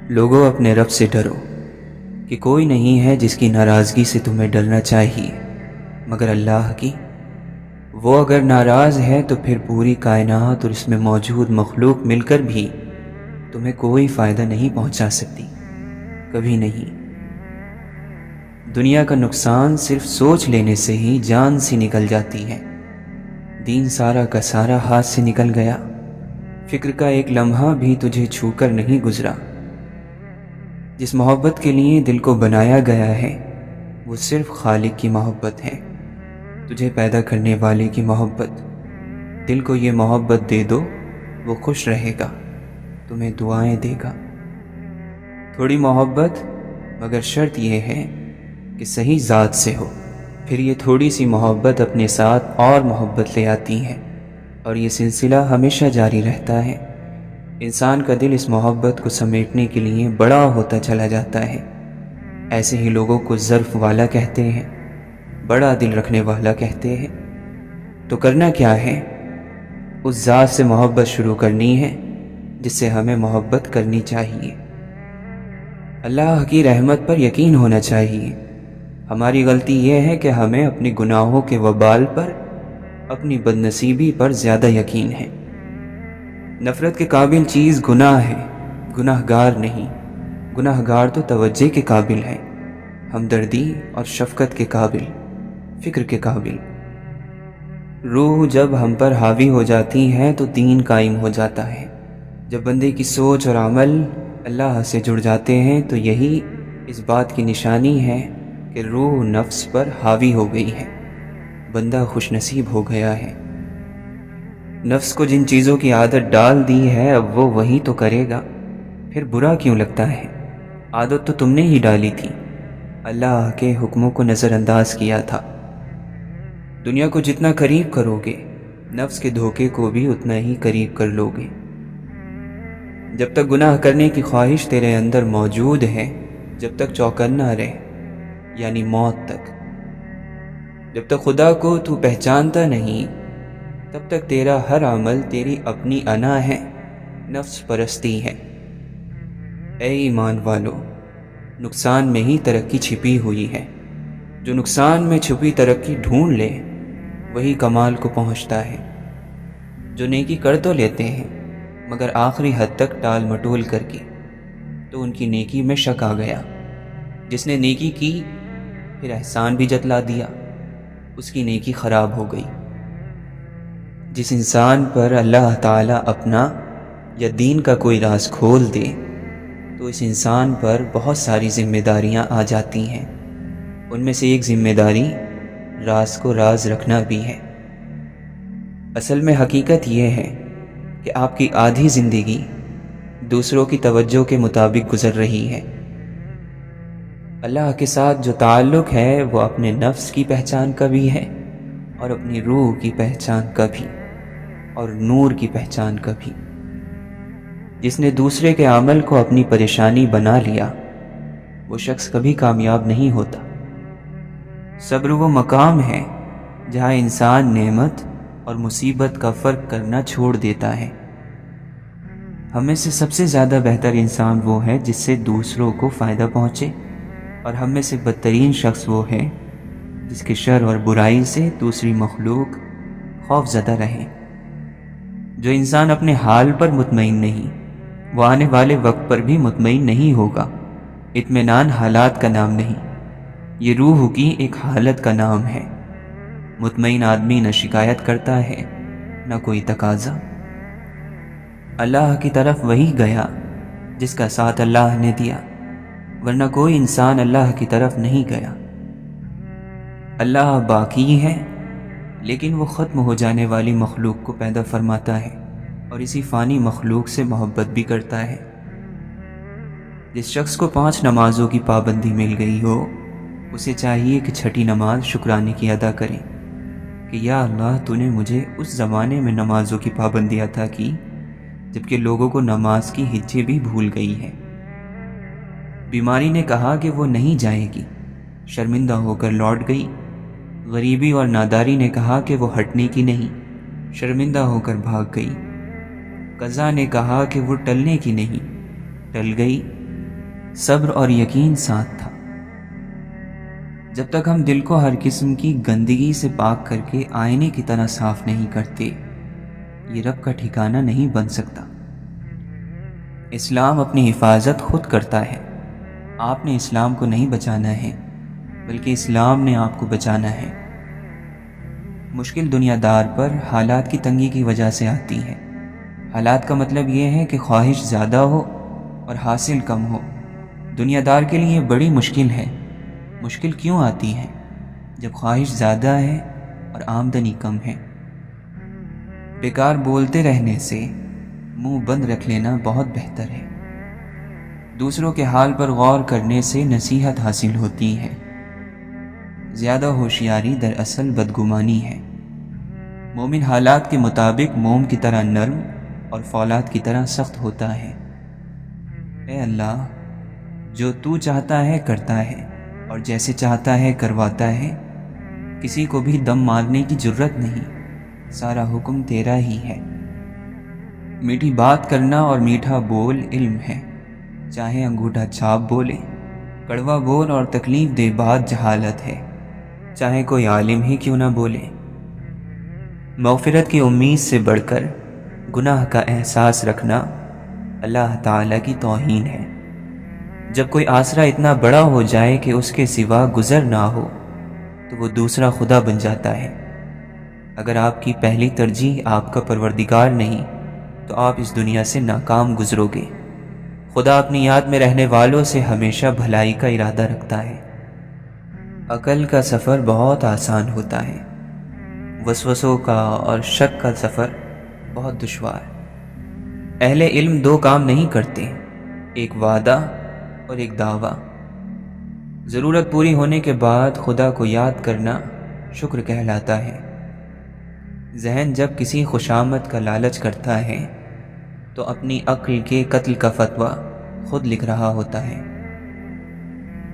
لوگوں اپنے رب سے ڈرو کہ کوئی نہیں ہے جس کی ناراضگی سے تمہیں ڈرنا چاہیے مگر اللہ کی۔ وہ اگر ناراض ہے تو پھر پوری کائنات اور اس میں موجود مخلوق مل کر بھی تمہیں کوئی فائدہ نہیں پہنچا سکتی، کبھی نہیں۔ دنیا کا نقصان صرف سوچ لینے سے ہی جان سی نکل جاتی ہے۔ دین سارا کا سارا ہاتھ سے نکل گیا، فکر کا ایک لمحہ بھی تجھے چھو کر نہیں گزرا۔ جس محبت کے لیے دل کو بنایا گیا ہے وہ صرف خالق کی محبت ہے، تجھے پیدا کرنے والے کی محبت۔ دل کو یہ محبت دے دو، وہ خوش رہے گا، تمہیں دعائیں دے گا۔ تھوڑی محبت، مگر شرط یہ ہے کہ صحیح ذات سے ہو، پھر یہ تھوڑی سی محبت اپنے ساتھ اور محبت لے آتی ہے، اور یہ سلسلہ ہمیشہ جاری رہتا ہے۔ انسان کا دل اس محبت کو سمیٹنے کے لیے بڑا ہوتا چلا جاتا ہے۔ ایسے ہی لوگوں کو ظرف والا کہتے ہیں، بڑا دل رکھنے والا کہتے ہیں۔ تو کرنا کیا ہے؟ اس ذات سے محبت شروع کرنی ہے جس سے ہمیں محبت کرنی چاہیے۔ اللہ کی رحمت پر یقین ہونا چاہیے۔ ہماری غلطی یہ ہے کہ ہمیں اپنے گناہوں کے وبال پر، اپنی بدنصیبی پر زیادہ یقین ہے۔ نفرت کے قابل چیز گناہ ہے، گناہ گار نہیں۔ گناہ گار تو توجہ کے قابل ہے، ہمدردی اور شفقت کے قابل، فکر کے قابل۔ روح جب ہم پر حاوی ہو جاتی ہے تو دین قائم ہو جاتا ہے۔ جب بندے کی سوچ اور عمل اللہ سے جڑ جاتے ہیں تو یہی اس بات کی نشانی ہے کہ روح نفس پر حاوی ہو گئی ہے، بندہ خوش نصیب ہو گیا ہے۔ نفس کو جن چیزوں کی عادت ڈال دی ہے اب وہ وہی تو کرے گا، پھر برا کیوں لگتا ہے؟ عادت تو تم نے ہی ڈالی تھی، اللہ کے حکموں کو نظر انداز کیا تھا۔ دنیا کو جتنا قریب کرو گے نفس کے دھوکے کو بھی اتنا ہی قریب کر لو گے۔ جب تک گناہ کرنے کی خواہش تیرے اندر موجود ہے، جب تک چوکنا رہے، یعنی موت تک۔ جب تک خدا کو تو پہچانتا نہیں تب تک تیرا ہر عمل تیری اپنی انا ہے، نفس پرستی ہے۔ اے ایمان والو، نقصان میں ہی ترقی چھپی ہوئی ہے۔ جو نقصان میں چھپی ترقی ڈھونڈ لے وہی کمال کو پہنچتا ہے۔ جو نیکی کر تو لیتے ہیں مگر آخری حد تک ٹال مٹول کر کے، تو ان کی نیکی میں شک آ گیا۔ جس نے نیکی کی پھر احسان بھی جتلا دیا، اس کی نیکی خراب ہو گئی۔ جس انسان پر اللہ تعالیٰ اپنا یا دین کا کوئی راز کھول دے تو اس انسان پر بہت ساری ذمہ داریاں آ جاتی ہیں۔ ان میں سے ایک ذمہ داری راز کو راز رکھنا بھی ہے۔ اصل میں حقیقت یہ ہے کہ آپ کی آدھی زندگی دوسروں کی توجہ کے مطابق گزر رہی ہے۔ اللہ کے ساتھ جو تعلق ہے وہ اپنے نفس کی پہچان کا بھی ہے اور اپنی روح کی پہچان کا بھی، اور نور کی پہچان کا بھی۔ جس نے دوسرے کے عمل کو اپنی پریشانی بنا لیا وہ شخص کبھی کامیاب نہیں ہوتا۔ صبر وہ مقام ہے جہاں انسان نعمت اور مصیبت کا فرق کرنا چھوڑ دیتا ہے۔ ہم میں سے سب سے زیادہ بہتر انسان وہ ہے جس سے دوسروں کو فائدہ پہنچے، اور ہم میں سے بدترین شخص وہ ہے جس کے شر اور برائی سے دوسری مخلوق خوف زدہ رہے۔ جو انسان اپنے حال پر مطمئن نہیں وہ آنے والے وقت پر بھی مطمئن نہیں ہوگا۔ اطمینان حالات کا نام نہیں، یہ روح کی ایک حالت کا نام ہے۔ مطمئن آدمی نہ شکایت کرتا ہے نہ کوئی تقاضا۔ اللہ کی طرف وہی گیا جس کا ساتھ اللہ نے دیا، ورنہ کوئی انسان اللہ کی طرف نہیں گیا۔ اللہ باقی ہے لیکن وہ ختم ہو جانے والی مخلوق کو پیدا فرماتا ہے اور اسی فانی مخلوق سے محبت بھی کرتا ہے۔ جس شخص کو 5 نمازوں کی پابندی مل گئی ہو اسے چاہیے کہ چھٹی نماز شکرانے کی ادا کرے کہ یا اللہ تو نے مجھے اس زمانے میں نمازوں کی پابندی عطا کی جبکہ لوگوں کو نماز کی ہچے بھی بھول گئی ہے۔ بیماری نے کہا کہ وہ نہیں جائے گی، شرمندہ ہو کر لوٹ گئی۔ غریبی اور ناداری نے کہا کہ وہ ہٹنے کی نہیں، شرمندہ ہو کر بھاگ گئی۔ قضا نے کہا کہ وہ ٹلنے کی نہیں، ٹل گئی۔ صبر اور یقین ساتھ تھا۔ جب تک ہم دل کو ہر قسم کی گندگی سے پاک کر کے آئینے کی طرح صاف نہیں کرتے، یہ رب کا ٹھکانہ نہیں بن سکتا۔ اسلام اپنی حفاظت خود کرتا ہے۔ آپ نے اسلام کو نہیں بچانا ہے، بلکہ اسلام نے آپ کو بچانا ہے۔ مشکل دنیا دار پر حالات کی تنگی کی وجہ سے آتی ہے۔ حالات کا مطلب یہ ہے کہ خواہش زیادہ ہو اور حاصل کم ہو۔ دنیا دار کے لیے بڑی مشکل ہے۔ مشکل کیوں آتی ہے؟ جب خواہش زیادہ ہے اور آمدنی کم ہے۔ بیکار بولتے رہنے سے منہ بند رکھ لینا بہت بہتر ہے۔ دوسروں کے حال پر غور کرنے سے نصیحت حاصل ہوتی ہے۔ زیادہ ہوشیاری دراصل بدگمانی ہے۔ مومن حالات کے مطابق موم کی طرح نرم اور فولاد کی طرح سخت ہوتا ہے۔ اے اللہ، جو تو چاہتا ہے کرتا ہے اور جیسے چاہتا ہے کرواتا ہے۔ کسی کو بھی دم مارنے کی جرت نہیں، سارا حکم تیرا ہی ہے۔ میٹھی بات کرنا اور میٹھا بول علم ہے، چاہے انگوٹھا چھاپ بولے۔ کڑوا بول اور تکلیف دہ بات جہالت ہے، چاہے کوئی عالم ہی کیوں نہ بولے۔ مغفرت کی امید سے بڑھ کر گناہ کا احساس رکھنا اللہ تعالیٰ کی توہین ہے۔ جب کوئی آسرا اتنا بڑا ہو جائے کہ اس کے سوا گزر نہ ہو تو وہ دوسرا خدا بن جاتا ہے۔ اگر آپ کی پہلی ترجیح آپ کا پروردگار نہیں تو آپ اس دنیا سے ناکام گزرو گے۔ خدا اپنی یاد میں رہنے والوں سے ہمیشہ بھلائی کا ارادہ رکھتا ہے۔ عقل کا سفر بہت آسان ہوتا ہے، وسوسوں کا اور شک کا سفر بہت دشوار۔ اہل علم دو کام نہیں کرتے، ایک وعدہ اور ایک دعویٰ۔ ضرورت پوری ہونے کے بعد خدا کو یاد کرنا شکر کہلاتا ہے۔ ذہن جب کسی خوشامد کا لالچ کرتا ہے تو اپنی عقل کے قتل کا فتویٰ خود لکھ رہا ہوتا ہے۔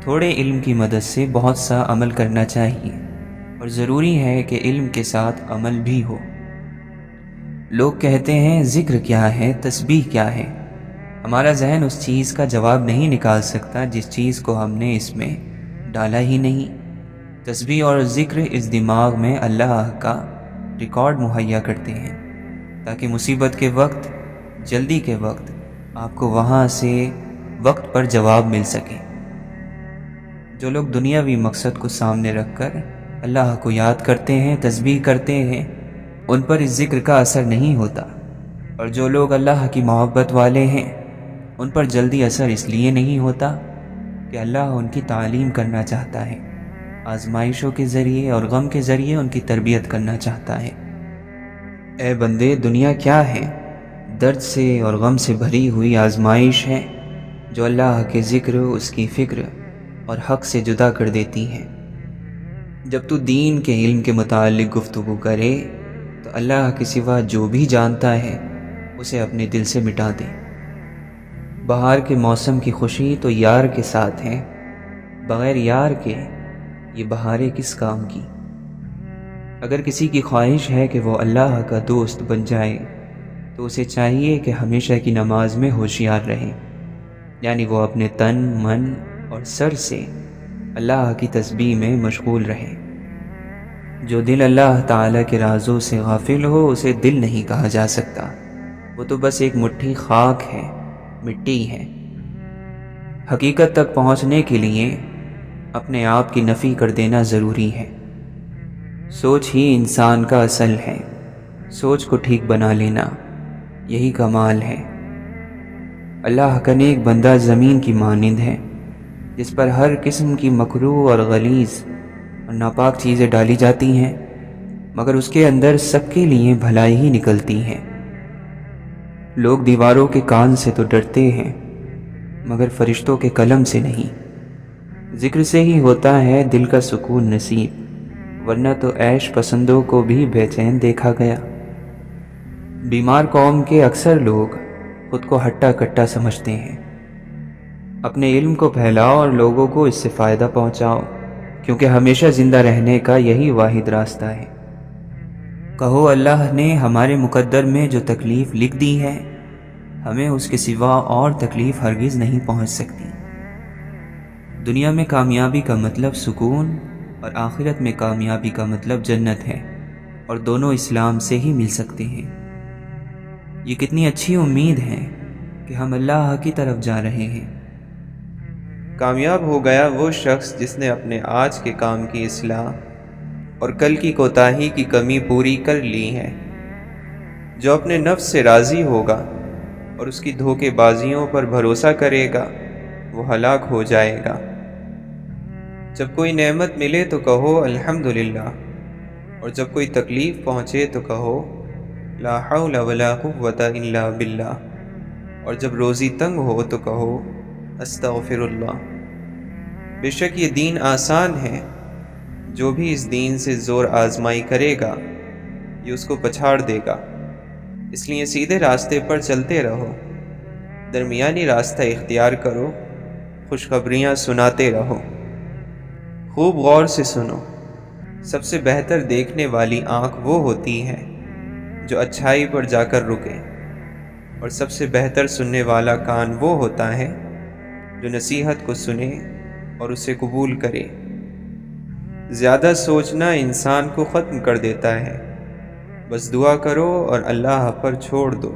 تھوڑے علم کی مدد سے بہت سا عمل کرنا چاہیے، اور ضروری ہے کہ علم کے ساتھ عمل بھی ہو۔ لوگ کہتے ہیں ذکر کیا ہے، تسبیح کیا ہے؟ ہمارا ذہن اس چیز کا جواب نہیں نکال سکتا جس چیز کو ہم نے اس میں ڈالا ہی نہیں۔ تسبیح اور ذکر اس دماغ میں اللہ کا ریکارڈ مہیا کرتے ہیں تاکہ مصیبت کے وقت، جلدی کے وقت آپ کو وہاں سے وقت پر جواب مل سکے۔ جو لوگ دنیاوی مقصد کو سامنے رکھ کر اللہ کو یاد کرتے ہیں، تسبیح کرتے ہیں، ان پر اس ذکر کا اثر نہیں ہوتا، اور جو لوگ اللہ کی محبت والے ہیں ان پر جلدی اثر اس لیے نہیں ہوتا کہ اللہ ان کی تعلیم کرنا چاہتا ہے، آزمائشوں کے ذریعے اور غم کے ذریعے ان کی تربیت کرنا چاہتا ہے۔ اے بندے، دنیا کیا ہے؟ درد سے اور غم سے بھری ہوئی آزمائش ہے جو اللہ کے ذکر، اس کی فکر اور حق سے جدا کر دیتی ہے۔ جب تو دین کے علم کے متعلق گفتگو کرے تو اللہ کے سوا جو بھی جانتا ہے اسے اپنے دل سے مٹا دے۔ بہار کے موسم کی خوشی تو یار کے ساتھ ہے، بغیر یار کے یہ بہاریں کس کام کی؟ اگر کسی کی خواہش ہے کہ وہ اللہ کا دوست بن جائے تو اسے چاہیے کہ ہمیشہ کی نماز میں ہوشیار رہے، یعنی وہ اپنے تن، من اور سر سے اللہ کی تسبیح میں مشغول رہے۔ جو دل اللہ تعالیٰ کے رازوں سے غافل ہو اسے دل نہیں کہا جا سکتا، وہ تو بس ایک مٹھی خاک ہے، مٹی ہے۔ حقیقت تک پہنچنے کے لیے اپنے آپ کی نفی کر دینا ضروری ہے۔ سوچ ہی انسان کا اصل ہے، سوچ کو ٹھیک بنا لینا یہی کمال ہے۔ اللہ کا نیک بندہ زمین کی مانند ہے جس پر ہر قسم کی مکروہ اور غلیظ اور ناپاک چیزیں ڈالی جاتی ہیں، مگر اس کے اندر سب کے لیے بھلائی ہی نکلتی ہے۔ لوگ دیواروں کے کان سے تو ڈرتے ہیں مگر فرشتوں کے قلم سے نہیں۔ ذکر سے ہی ہوتا ہے دل کا سکون نصیب، ورنہ تو عیش پسندوں کو بھی بے چین دیکھا گیا۔ بیمار قوم کے اکثر لوگ خود کو ہٹا کٹا سمجھتے ہیں۔ اپنے علم کو پھیلاؤ اور لوگوں کو اس سے فائدہ پہنچاؤ، کیونکہ ہمیشہ زندہ رہنے کا یہی واحد راستہ ہے۔ کہو اللہ نے ہمارے مقدر میں جو تکلیف لکھ دی ہے، ہمیں اس کے سوا اور تکلیف ہرگز نہیں پہنچ سکتی۔ دنیا میں کامیابی کا مطلب سکون اور آخرت میں کامیابی کا مطلب جنت ہے، اور دونوں اسلام سے ہی مل سکتے ہیں۔ یہ کتنی اچھی امید ہے کہ ہم اللہ کی طرف جا رہے ہیں۔ کامیاب ہو گیا وہ شخص جس نے اپنے آج کے کام کی اصلاح اور کل کی کوتاہی کی کمی پوری کر لی ہے۔ جو اپنے نفس سے راضی ہوگا اور اس کی دھوکے بازیوں پر بھروسہ کرے گا وہ ہلاک ہو جائے گا۔ جب کوئی نعمت ملے تو کہو الحمدللہ، اور جب کوئی تکلیف پہنچے تو کہو لا حول ولا قوت الا باللہ، اور جب روزی تنگ ہو تو کہو استغفر اللہ۔ بے شک یہ دین آسان ہے، جو بھی اس دین سے زور آزمائی کرے گا یہ اس کو پچھاڑ دے گا۔ اس لیے سیدھے راستے پر چلتے رہو، درمیانی راستہ اختیار کرو، خوشخبریاں سناتے رہو۔ خوب غور سے سنو، سب سے بہتر دیکھنے والی آنکھ وہ ہوتی ہے جو اچھائی پر جا کر رکے، اور سب سے بہتر سننے والا کان وہ ہوتا ہے جو نصیحت کو سنے اور اسے قبول کرے۔ زیادہ سوچنا انسان کو ختم کر دیتا ہے، بس دعا کرو اور اللہ پر چھوڑ دو۔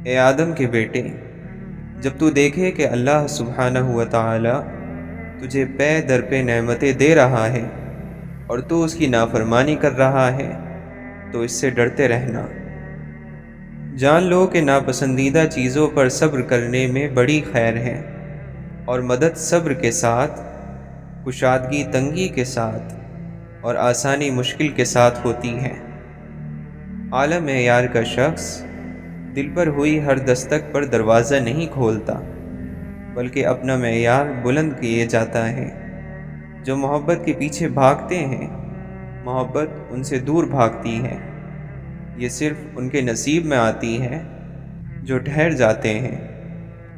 اے آدم کے بیٹے، جب تو دیکھے کہ اللہ سبحانہ و تعالی تجھے پے در پہ نعمتیں دے رہا ہے اور تو اس کی نافرمانی کر رہا ہے تو اس سے ڈرتے رہنا۔ جان لو کہ ناپسندیدہ چیزوں پر صبر کرنے میں بڑی خیر ہے، اور مدد صبر کے ساتھ، کشادگی تنگی کے ساتھ، اور آسانی مشکل کے ساتھ ہوتی ہے۔ اعلیٰ معیار کا شخص دل پر ہوئی ہر دستک پر دروازہ نہیں کھولتا، بلکہ اپنا معیار بلند کیے جاتا ہے۔ جو محبت کے پیچھے بھاگتے ہیں، محبت ان سے دور بھاگتی ہے۔ یہ صرف ان کے نصیب میں آتی ہے جو ٹھہر جاتے ہیں،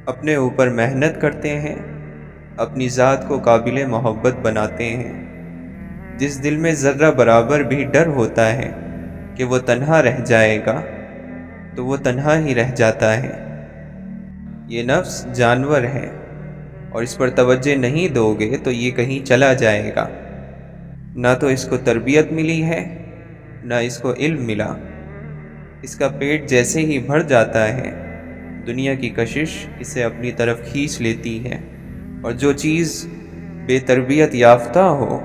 اپنے اوپر محنت کرتے ہیں، اپنی ذات کو قابل محبت بناتے ہیں۔ جس دل میں ذرہ برابر بھی ڈر ہوتا ہے کہ وہ تنہا رہ جائے گا تو وہ تنہا ہی رہ جاتا ہے۔ یہ نفس جانور ہے، اور اس پر توجہ نہیں دو گے تو یہ کہیں چلا جائے گا۔ نہ تو اس کو تربیت ملی ہے، نہ اس کو علم ملا۔ اس کا پیٹ جیسے ہی بھر جاتا ہے، دنیا کی کشش اسے اپنی طرف کھینچ لیتی ہے، اور جو چیز بے تربیت یافتہ ہو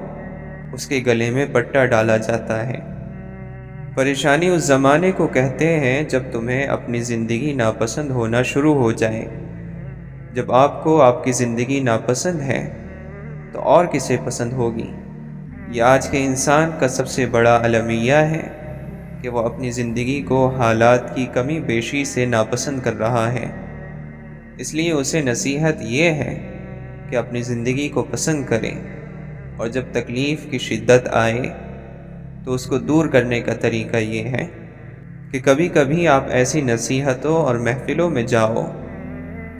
اس کے گلے میں پٹا ڈالا جاتا ہے۔ پریشانی اس زمانے کو کہتے ہیں جب تمہیں اپنی زندگی ناپسند ہونا شروع ہو جائے۔ جب آپ کو آپ کی زندگی ناپسند ہے تو اور کسے پسند ہوگی؟ یہ آج کے انسان کا سب سے بڑا المیہ ہے کہ وہ اپنی زندگی کو حالات کی کمی بیشی سے ناپسند کر رہا ہے۔ اس لیے اسے نصیحت یہ ہے کہ اپنی زندگی کو پسند کرے، اور جب تکلیف کی شدت آئے تو اس کو دور کرنے کا طریقہ یہ ہے کہ کبھی کبھی آپ ایسی نصیحتوں اور محفلوں میں جاؤ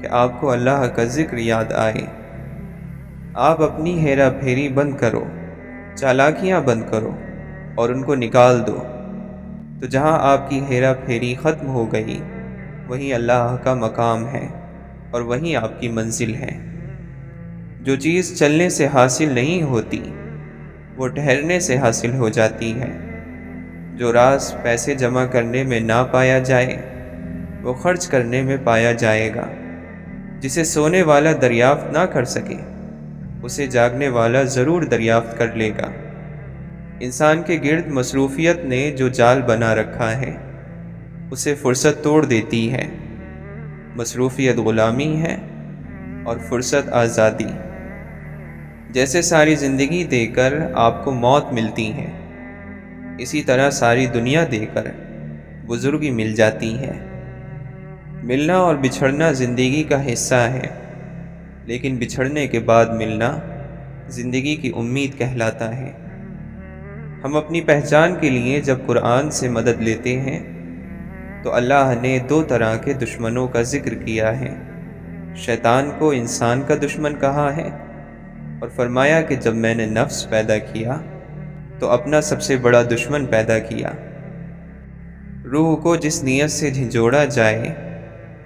کہ آپ کو اللہ کا ذکر یاد آئے۔ آپ اپنی ہیرا پھیری بند کرو، چالاکیاں بند کرو اور ان کو نکال دو، تو جہاں آپ کی ہیرا پھیری ختم ہو گئی وہیں اللہ کا مقام ہے اور وہیں آپ کی منزل ہے۔ جو چیز چلنے سے حاصل نہیں ہوتی وہ ٹھہرنے سے حاصل ہو جاتی ہے۔ جو راز پیسے جمع کرنے میں نہ پایا جائے وہ خرچ کرنے میں پایا جائے گا۔ جسے سونے والا دریافت نہ کر سکے اسے جاگنے والا ضرور دریافت کر لے گا۔ انسان کے گرد مصروفیت نے جو جال بنا رکھا ہے اسے فرصت توڑ دیتی ہے۔ مصروفیت غلامی ہے اور فرصت آزادی۔ جیسے ساری زندگی دے کر آپ کو موت ملتی ہے، اسی طرح ساری دنیا دے کر بزرگی مل جاتی ہے۔ ملنا اور بچھڑنا زندگی کا حصہ ہے، لیکن بچھڑنے کے بعد ملنا زندگی کی امید کہلاتا ہے۔ ہم اپنی پہچان کے لیے جب قرآن سے مدد لیتے ہیں تو اللہ نے دو طرح کے دشمنوں کا ذکر کیا ہے۔ شیطان کو انسان کا دشمن کہا ہے، اور فرمایا کہ جب میں نے نفس پیدا کیا تو اپنا سب سے بڑا دشمن پیدا کیا۔ روح کو جس نیت سے جھنجھوڑا جائے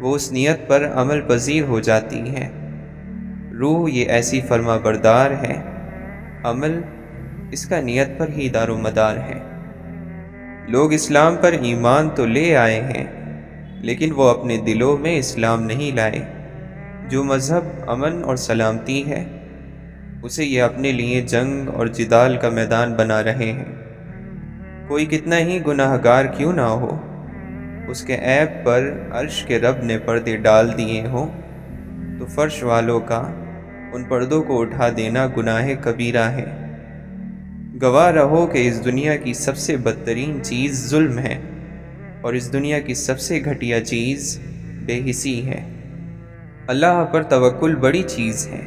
وہ اس نیت پر عمل پذیر ہو جاتی ہے۔ روح یہ ایسی فرما بردار ہے، عمل اس کا نیت پر ہی دار و مدار ہے۔ لوگ اسلام پر ایمان تو لے آئے ہیں، لیکن وہ اپنے دلوں میں اسلام نہیں لائے۔ جو مذہب امن اور سلامتی ہے، اسے یہ اپنے لیے جنگ اور جدال کا میدان بنا رہے ہیں۔ کوئی کتنا ہی گناہ گار کیوں نہ ہو، اس کے عیب پر عرش کے رب نے پردے ڈال دیے ہوں، تو فرش والوں کا ان پردوں کو اٹھا دینا گناہ کبیرہ ہے۔ گواہ رہو کہ اس دنیا کی سب سے بدترین چیز ظلم ہے، اور اس دنیا کی سب سے گھٹیا چیز بے حسی ہے۔ اللہ پر توکل بڑی چیز ہے،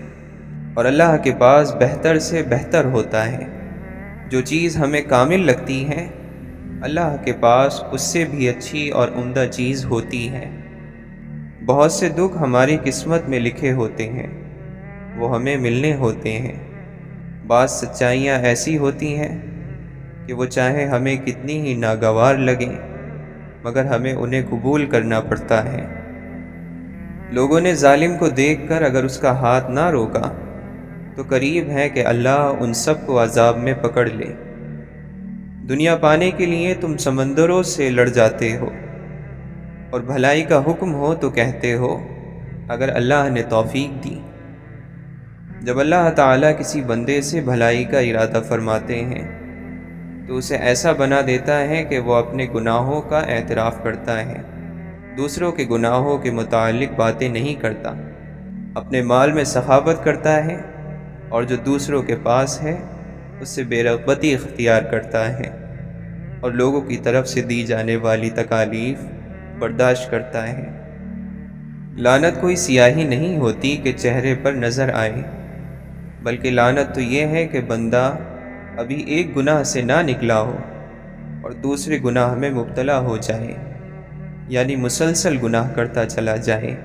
اور اللہ کے پاس بہتر سے بہتر ہوتا ہے۔ جو چیز ہمیں کامل لگتی ہے، اللہ کے پاس اس سے بھی اچھی اور عمدہ چیز ہوتی ہے۔ بہت سے دکھ ہماری قسمت میں لکھے ہوتے ہیں، وہ ہمیں ملنے ہوتے ہیں۔ بعض سچائیاں ایسی ہوتی ہیں کہ وہ چاہے ہمیں کتنی ہی ناگوار لگیں، مگر ہمیں انہیں قبول کرنا پڑتا ہے۔ لوگوں نے ظالم کو دیکھ کر اگر اس کا ہاتھ نہ روکا تو قریب ہے کہ اللہ ان سب کو عذاب میں پکڑ لے۔ دنیا پانے کے لیے تم سمندروں سے لڑ جاتے ہو، اور بھلائی کا حکم ہو تو کہتے ہو اگر اللہ نے توفیق دی۔ جب اللہ تعالیٰ کسی بندے سے بھلائی کا ارادہ فرماتے ہیں تو اسے ایسا بنا دیتا ہے کہ وہ اپنے گناہوں کا اعتراف کرتا ہے، دوسروں کے گناہوں کے متعلق باتیں نہیں کرتا، اپنے مال میں سخاوت کرتا ہے، اور جو دوسروں کے پاس ہے اس سے بے رغبتی اختیار کرتا ہے، اور لوگوں کی طرف سے دی جانے والی تکالیف برداشت کرتا ہے۔ لعنت کوئی سیاہی نہیں ہوتی کہ چہرے پر نظر آئے، بلکہ لعنت تو یہ ہے کہ بندہ ابھی ایک گناہ سے نہ نکلا ہو اور دوسرے گناہ میں مبتلا ہو جائے، یعنی مسلسل گناہ کرتا چلا جائے۔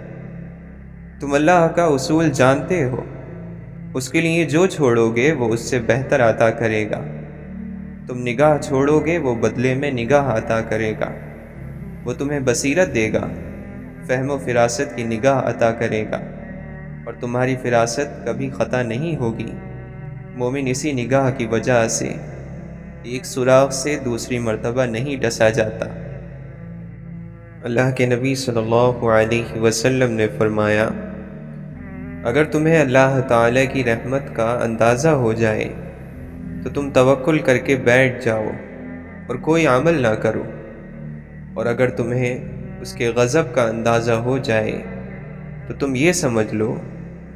تم اللہ کا اصول جانتے ہو، اس کے لیے جو چھوڑو گے وہ اس سے بہتر عطا کرے گا۔ تم نگاہ چھوڑو گے وہ بدلے میں نگاہ عطا کرے گا۔ وہ تمہیں بصیرت دے گا، فہم و فراست کی نگاہ عطا کرے گا، اور تمہاری فراست کبھی خطا نہیں ہوگی۔ مومن اسی نگاہ کی وجہ سے ایک سوراخ سے دوسری مرتبہ نہیں ڈسا جاتا۔ اللہ کے نبی صلی اللہ علیہ وسلم نے فرمایا، اگر تمہیں اللہ تعالیٰ کی رحمت کا اندازہ ہو جائے تو تم توکل کر کے بیٹھ جاؤ اور کوئی عمل نہ کرو، اور اگر تمہیں اس کے غضب کا اندازہ ہو جائے تو تم یہ سمجھ لو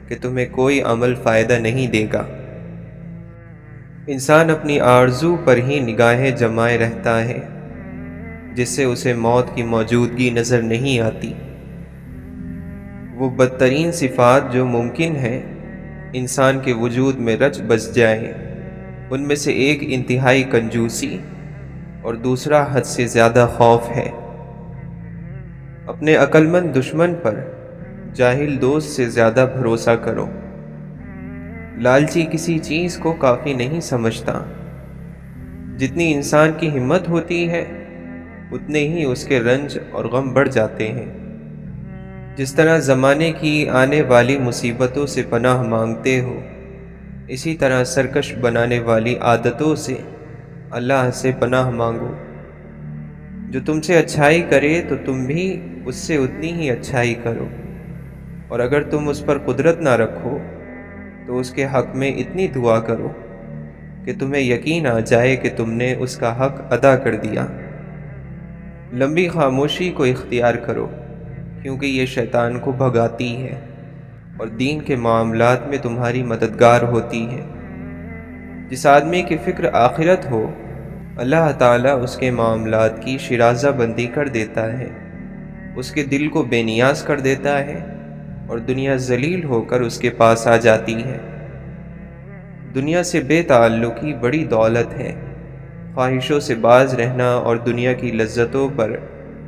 کہ تمہیں کوئی عمل فائدہ نہیں دے گا۔ انسان اپنی آرزو پر ہی نگاہیں جمائے رہتا ہے، جس سے اسے موت کی موجودگی نظر نہیں آتی۔ وہ بدترین صفات جو ممکن ہے انسان کے وجود میں رچ بس جائے، ان میں سے ایک انتہائی کنجوسی اور دوسرا حد سے زیادہ خوف ہے۔ اپنے عقل مند دشمن پر جاہل دوست سے زیادہ بھروسہ کرو۔ لالچی کسی چیز کو کافی نہیں سمجھتا۔ جتنی انسان کی ہمت ہوتی ہے اتنے ہی اس کے رنج اور غم بڑھ جاتے ہیں۔ جس طرح زمانے کی آنے والی مصیبتوں سے پناہ مانگتے ہو، اسی طرح سرکش بنانے والی عادتوں سے اللہ سے پناہ مانگو۔ جو تم سے اچھائی کرے تو تم بھی اس سے اتنی ہی اچھائی کرو، اور اگر تم اس پر قدرت نہ رکھو تو اس کے حق میں اتنی دعا کرو کہ تمہیں یقین آ جائے کہ تم نے اس کا حق ادا کر دیا۔ لمبی خاموشی کو اختیار کرو، کیونکہ یہ شیطان کو بھگاتی ہے اور دین کے معاملات میں تمہاری مددگار ہوتی ہے۔ جس آدمی کی فکر آخرت ہو، اللہ تعالیٰ اس کے معاملات کی شرازہ بندی کر دیتا ہے، اس کے دل کو بے نیاز کر دیتا ہے، اور دنیا ذلیل ہو کر اس کے پاس آ جاتی ہے۔ دنیا سے بے تعلقی بڑی دولت ہے۔ خواہشوں سے باز رہنا اور دنیا کی لذتوں پر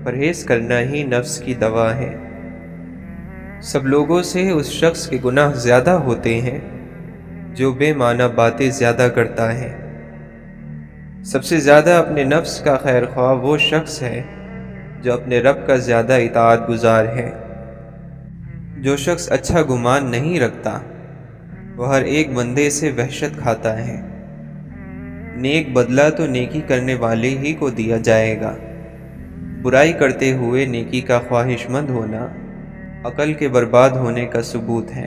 پرہیز کرنا ہی نفس کی دوا ہے۔ سب لوگوں سے اس شخص کے گناہ زیادہ ہوتے ہیں جو بے معنی باتیں زیادہ کرتا ہے۔ سب سے زیادہ اپنے نفس کا خیر خواہ وہ شخص ہے جو اپنے رب کا زیادہ اطاعت گزار ہے۔ جو شخص اچھا گمان نہیں رکھتا وہ ہر ایک بندے سے وحشت کھاتا ہے۔ نیک بدلہ تو نیکی کرنے والے ہی کو دیا جائے گا۔ برائی کرتے ہوئے نیکی کا خواہش مند ہونا عقل کے برباد ہونے کا ثبوت ہے۔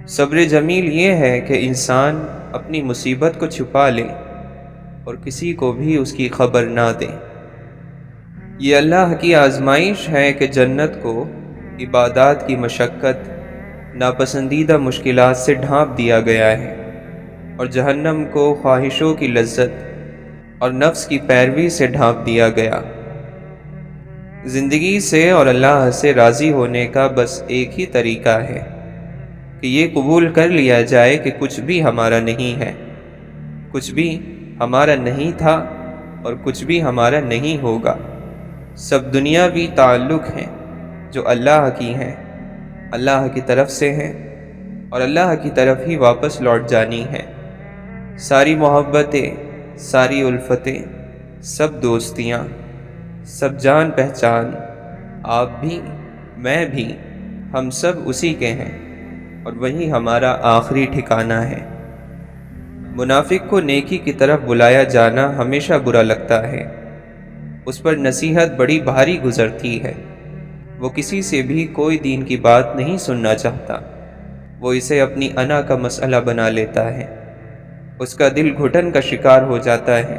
صبر جمیل یہ ہے کہ انسان اپنی مصیبت کو چھپا لے اور کسی کو بھی اس کی خبر نہ دے۔ یہ اللہ کی آزمائش ہے کہ جنت کو عبادات کی مشقت، ناپسندیدہ مشکلات سے ڈھانپ دیا گیا ہے، اور جہنم کو خواہشوں کی لذت اور نفس کی پیروی سے ڈھانپ دیا گیا۔ زندگی سے اور اللہ سے راضی ہونے کا بس ایک ہی طریقہ ہے کہ یہ قبول کر لیا جائے کہ کچھ بھی ہمارا نہیں ہے، کچھ بھی ہمارا نہیں تھا اور کچھ بھی ہمارا نہیں ہوگا۔ سب دنیاوی تعلق ہیں جو اللہ کی ہیں، اللہ کی طرف سے ہیں اور اللہ کی طرف ہی واپس لوٹ جانی ہیں۔ ساری محبتیں، ساری الفتیں، سب دوستیاں، سب جان پہچان، آپ بھی میں بھی، ہم سب اسی کے ہیں اور وہی ہمارا آخری ٹھکانہ ہے۔ منافق کو نیکی کی طرف بلایا جانا ہمیشہ برا لگتا ہے، اس پر نصیحت بڑی بھاری گزرتی ہے۔ وہ کسی سے بھی کوئی دین کی بات نہیں سننا چاہتا، وہ اسے اپنی انا کا مسئلہ بنا لیتا ہے، اس کا دل گھٹن کا شکار ہو جاتا ہے،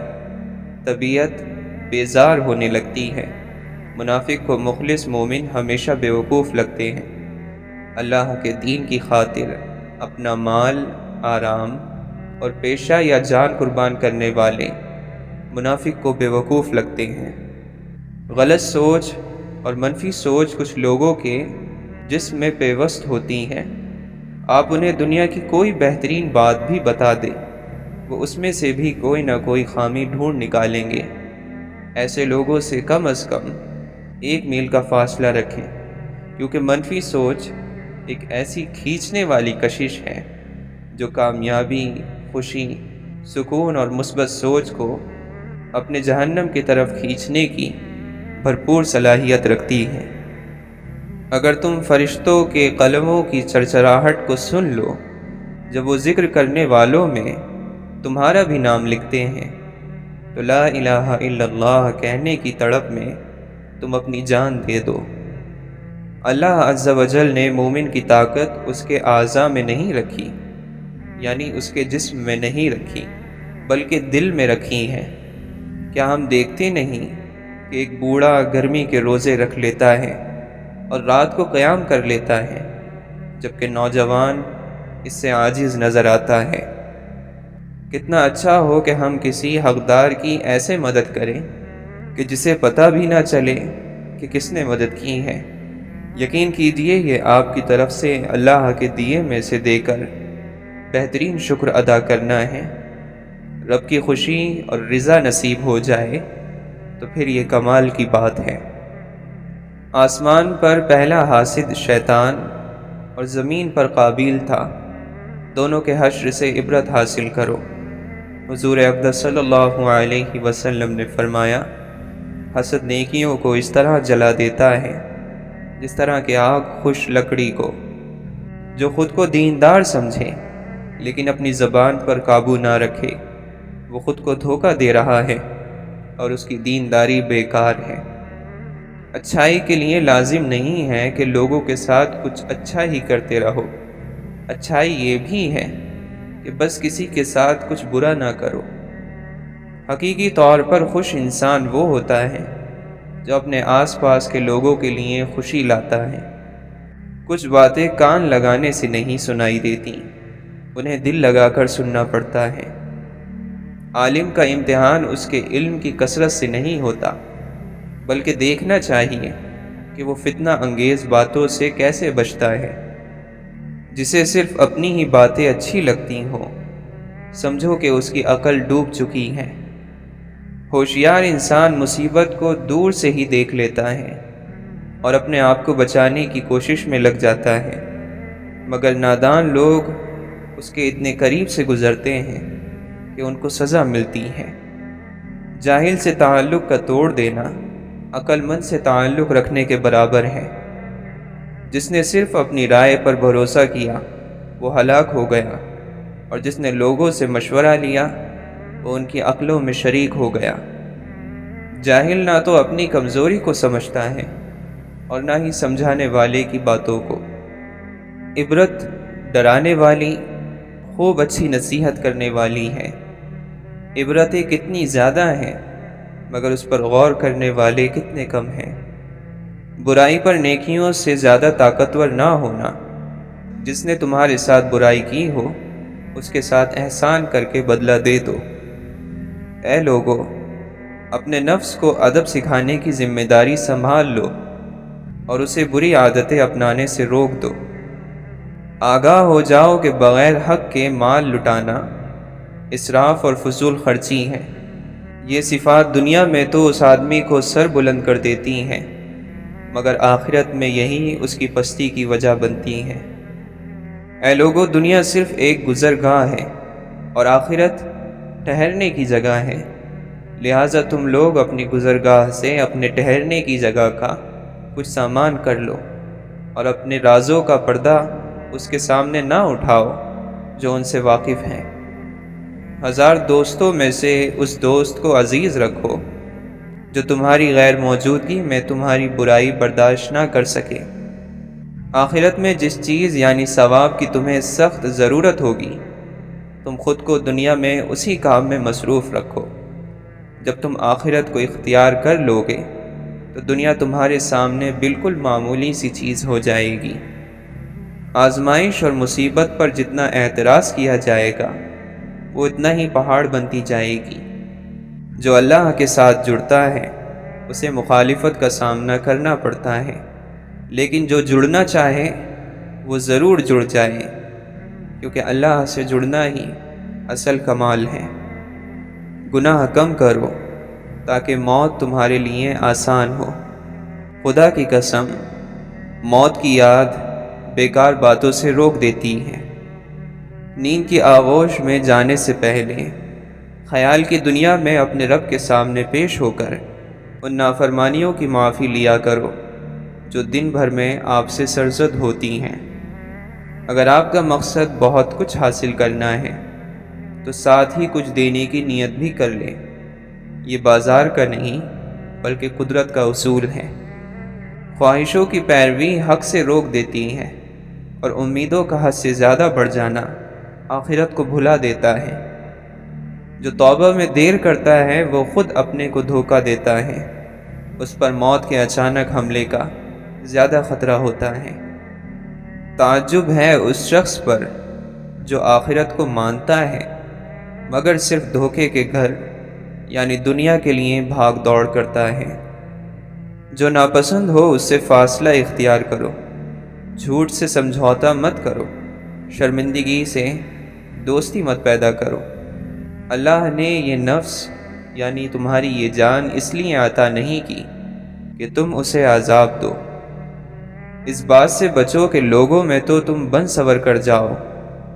طبیعت بیزار ہونے لگتی ہے۔ منافق کو مخلص مومن ہمیشہ بیوقوف لگتے ہیں۔ اللہ کے دین کی خاطر اپنا مال، آرام اور پیشہ یا جان قربان کرنے والے منافق کو بیوقوف لگتے ہیں۔ غلط سوچ اور منفی سوچ کچھ لوگوں کے جسم میں پیوست ہوتی ہیں۔ آپ انہیں دنیا کی کوئی بہترین بات بھی بتا دیں، وہ اس میں سے بھی کوئی نہ کوئی خامی ڈھونڈ نکالیں گے۔ ایسے لوگوں سے کم از کم 1 میل کا فاصلہ رکھیں، کیونکہ منفی سوچ ایک ایسی کھینچنے والی کشش ہے جو کامیابی، خوشی، سکون اور مثبت سوچ کو اپنے جہنم کی طرف کھینچنے کی بھرپور صلاحیت رکھتی ہے۔ اگر تم فرشتوں کے قلموں کی چرچراہٹ کو سن لو جب وہ ذکر کرنے والوں میں تمہارا بھی نام لکھتے ہیں، تو لا الہ الا اللہ کہنے کی تڑپ میں تم اپنی جان دے دو۔ اللہ عز و جل نے مومن کی طاقت اس کے اعضاء میں نہیں رکھی، یعنی اس کے جسم میں نہیں رکھی، بلکہ دل میں رکھی ہے۔ کیا ہم دیکھتے نہیں کہ ایک بوڑھا گرمی کے روزے رکھ لیتا ہے اور رات کو قیام کر لیتا ہے، جبکہ نوجوان اس سے عاجز نظر آتا ہے؟ کتنا اچھا ہو کہ ہم کسی حقدار کی ایسے مدد کریں کہ جسے پتہ بھی نہ چلے کہ کس نے مدد کی ہے۔ یقین کیجئے یہ آپ کی طرف سے اللہ کے دیے میں سے دے کر بہترین شکر ادا کرنا ہے۔ رب کی خوشی اور رضا نصیب ہو جائے تو پھر یہ کمال کی بات ہے۔ آسمان پر پہلا حاسد شیطان اور زمین پر قابیل تھا، دونوں کے حشر سے عبرت حاصل کرو۔ حضور اقدس صلی اللہ علیہ وسلم نے فرمایا، حسد نیکیوں کو اس طرح جلا دیتا ہے جس طرح کہ آگ خشک لکڑی کو۔ جو خود کو دیندار سمجھے لیکن اپنی زبان پر قابو نہ رکھے، وہ خود کو دھوکہ دے رہا ہے اور اس کی دینداری بیکار ہے۔ اچھائی کے لیے لازم نہیں ہے کہ لوگوں کے ساتھ کچھ اچھا ہی کرتے رہو، اچھائی یہ بھی ہے کہ بس کسی کے ساتھ کچھ برا نہ کرو۔ حقیقی طور پر خوش انسان وہ ہوتا ہے جو اپنے آس پاس کے لوگوں کے لیے خوشی لاتا ہے۔ کچھ باتیں کان لگانے سے نہیں سنائی دیتی، انہیں دل لگا کر سننا پڑتا ہے۔ عالم کا امتحان اس کے علم کی کثرت سے نہیں ہوتا، بلکہ دیکھنا چاہیے کہ وہ فتنہ انگیز باتوں سے کیسے بچتا ہے۔ جسے صرف اپنی ہی باتیں اچھی لگتی ہوں، سمجھو کہ اس کی عقل ڈوب چکی ہے۔ ہوشیار انسان مصیبت کو دور سے ہی دیکھ لیتا ہے اور اپنے آپ کو بچانے کی کوشش میں لگ جاتا ہے، مگر نادان لوگ اس کے اتنے قریب سے گزرتے ہیں کہ ان کو سزا ملتی ہے۔ جاہل سے تعلق کا توڑ دینا عقل مند سے تعلق رکھنے کے برابر ہے۔ جس نے صرف اپنی رائے پر بھروسہ کیا وہ ہلاک ہو گیا، اور جس نے لوگوں سے مشورہ لیا وہ ان کی عقلوں میں شریک ہو گیا۔ جاہل نہ تو اپنی کمزوری کو سمجھتا ہے اور نہ ہی سمجھانے والے کی باتوں کو۔ عبرت ڈرانے والی خوب اچھی نصیحت کرنے والی ہے۔ عبرتیں کتنی زیادہ ہیں مگر اس پر غور کرنے والے کتنے کم ہیں۔ برائی پر نیکیوں سے زیادہ طاقتور نہ ہونا۔ جس نے تمہارے ساتھ برائی کی ہو اس کے ساتھ احسان کر کے بدلہ دے دو۔ اے لوگو، اپنے نفس کو ادب سکھانے کی ذمہ داری سنبھال لو اور اسے بری عادتیں اپنانے سے روک دو۔ آگاہ ہو جاؤ کہ بغیر حق کے مال لٹانا اسراف اور فضول خرچی ہے۔ یہ صفات دنیا میں تو اس آدمی کو سر بلند کر دیتی ہیں مگر آخرت میں یہی اس کی پستی کی وجہ بنتی ہیں۔ اے لوگو، دنیا صرف ایک گزرگاہ ہے اور آخرت ٹھہرنے کی جگہ ہے، لہٰذا تم لوگ اپنی گزرگاہ سے اپنے ٹھہرنے کی جگہ کا کچھ سامان کر لو اور اپنے رازوں کا پردہ اس کے سامنے نہ اٹھاؤ جو ان سے واقف ہیں۔ 1000 دوستوں میں سے اس دوست کو عزیز رکھو جو تمہاری غیر موجودگی میں تمہاری برائی برداشت نہ کر سکے۔ آخرت میں جس چیز یعنی ثواب کی تمہیں سخت ضرورت ہوگی تم خود کو دنیا میں اسی کام میں مصروف رکھو۔ جب تم آخرت کو اختیار کر لو گے تو دنیا تمہارے سامنے بالکل معمولی سی چیز ہو جائے گی۔ آزمائش اور مصیبت پر جتنا اعتراض کیا جائے گا وہ اتنا ہی پہاڑ بنتی جائے گی۔ جو اللہ کے ساتھ جڑتا ہے اسے مخالفت کا سامنا کرنا پڑتا ہے، لیکن جو جڑنا چاہے وہ ضرور جڑ جائے، کیونکہ اللہ سے جڑنا ہی اصل کمال ہے۔ گناہ کم کرو تاکہ موت تمہارے لیے آسان ہو۔ خدا کی قسم، موت کی یاد بیکار باتوں سے روک دیتی ہے۔ نیند کی آغوش میں جانے سے پہلے خیال کی دنیا میں اپنے رب کے سامنے پیش ہو کر ان نافرمانیوں کی معافی لیا کرو جو دن بھر میں آپ سے سرزد ہوتی ہیں۔ اگر آپ کا مقصد بہت کچھ حاصل کرنا ہے تو ساتھ ہی کچھ دینے کی نیت بھی کر لیں۔ یہ بازار کا نہیں بلکہ قدرت کا اصول ہے۔ خواہشوں کی پیروی حق سے روک دیتی ہے اور امیدوں کا حد سے زیادہ بڑھ جانا آخرت کو بھلا دیتا ہے۔ جو توبہ میں دیر کرتا ہے وہ خود اپنے کو دھوکہ دیتا ہے، اس پر موت کے اچانک حملے کا زیادہ خطرہ ہوتا ہے۔ تعجب ہے اس شخص پر جو آخرت کو مانتا ہے مگر صرف دھوکے کے گھر یعنی دنیا کے لیے بھاگ دوڑ کرتا ہے۔ جو ناپسند ہو اس سے فاصلہ اختیار کرو، جھوٹ سے سمجھوتا مت کرو، شرمندگی سے دوستی مت پیدا کرو۔ اللہ نے یہ نفس یعنی تمہاری یہ جان اس لیے عطا نہیں کی کہ تم اسے عذاب دو۔ اس بات سے بچو کہ لوگوں میں تو تم بن سور کر جاؤ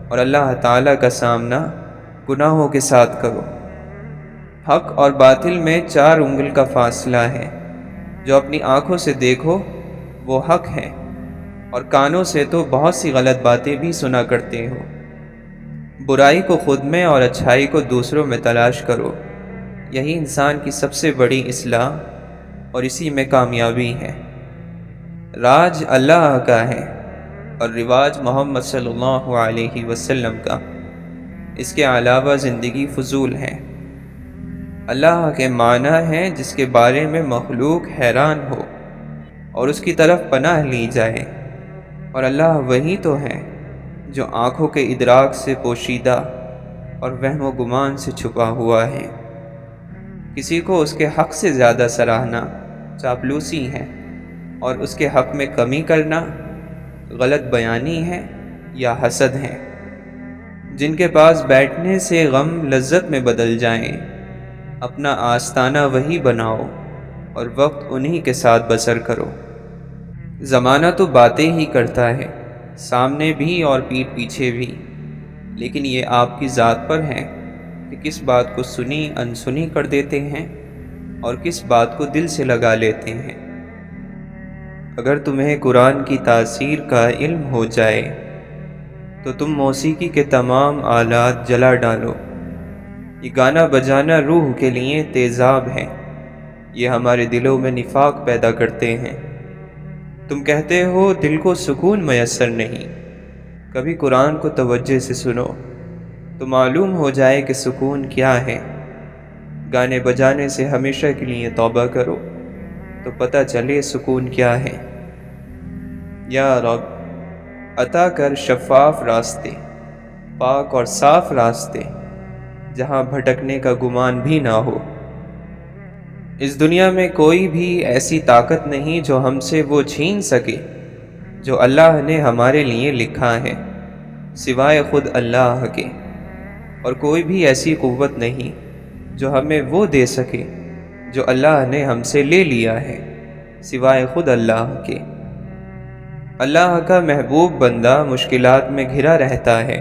اور اللہ تعالیٰ کا سامنا گناہوں کے ساتھ کرو۔ حق اور باطل میں 4 انگل کا فاصلہ ہے۔ جو اپنی آنکھوں سے دیکھو وہ حق ہے اور کانوں سے تو بہت سی غلط باتیں بھی سنا کرتے ہو۔ برائی کو خود میں اور اچھائی کو دوسروں میں تلاش کرو، یہی انسان کی سب سے بڑی اصلاح اور اسی میں کامیابی ہے۔ راج اللہ کا ہے اور رواج محمد صلی اللہ علیہ وسلم کا، اس کے علاوہ زندگی فضول ہے۔ اللہ کے معنی ہے جس کے بارے میں مخلوق حیران ہو اور اس کی طرف پناہ لی جائے، اور اللہ وہی تو ہے جو آنکھوں کے ادراک سے پوشیدہ اور وہم و گمان سے چھپا ہوا ہے۔ کسی کو اس کے حق سے زیادہ سراہنا چاپلوسی ہے اور اس کے حق میں کمی کرنا غلط بیانی ہے یا حسد ہے۔ جن کے پاس بیٹھنے سے غم لذت میں بدل جائیں، اپنا آستانہ وہی بناؤ اور وقت انہی کے ساتھ بسر کرو۔ زمانہ تو باتیں ہی کرتا ہے، سامنے بھی اور پیٹھ پیچھے بھی، لیکن یہ آپ کی ذات پر ہے کہ کس بات کو سنی انسنی کر دیتے ہیں اور کس بات کو دل سے لگا لیتے ہیں۔ اگر تمہیں قرآن کی تاثیر کا علم ہو جائے تو تم موسیقی کے تمام آلات جلا ڈالو۔ یہ گانا بجانا روح کے لیے تیزاب ہے، یہ ہمارے دلوں میں نفاق پیدا کرتے ہیں۔ تم کہتے ہو دل کو سکون میسر نہیں، کبھی قرآن کو توجہ سے سنو تو معلوم ہو جائے کہ سکون کیا ہے۔ گانے بجانے سے ہمیشہ کے لیے توبہ کرو تو پتہ چلے سکون کیا ہے۔ یا رب، عطا کر شفاف راستے، پاک اور صاف راستے، جہاں بھٹکنے کا گمان بھی نہ ہو۔ اس دنیا میں کوئی بھی ایسی طاقت نہیں جو ہم سے وہ چھین سکے جو اللہ نے ہمارے لیے لکھا ہے، سوائے خود اللہ کے، اور کوئی بھی ایسی قوت نہیں جو ہمیں وہ دے سکے جو اللہ نے ہم سے لے لیا ہے، سوائے خود اللہ کے۔ اللہ کا محبوب بندہ مشکلات میں گھرا رہتا ہے،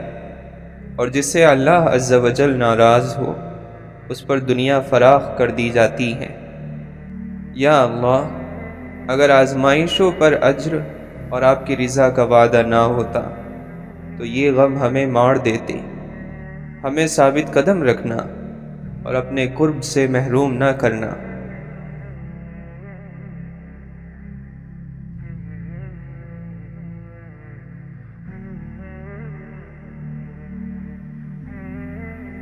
اور جس سے اللہ عز و جل ناراض ہو اس پر دنیا فراخ کر دی جاتی ہے۔ یا اللہ، اگر آزمائشوں پر اجر اور آپ کی رضا کا وعدہ نہ ہوتا تو یہ غم ہمیں مار دیتے۔ ہمیں ثابت قدم رکھنا اور اپنے قرب سے محروم نہ کرنا۔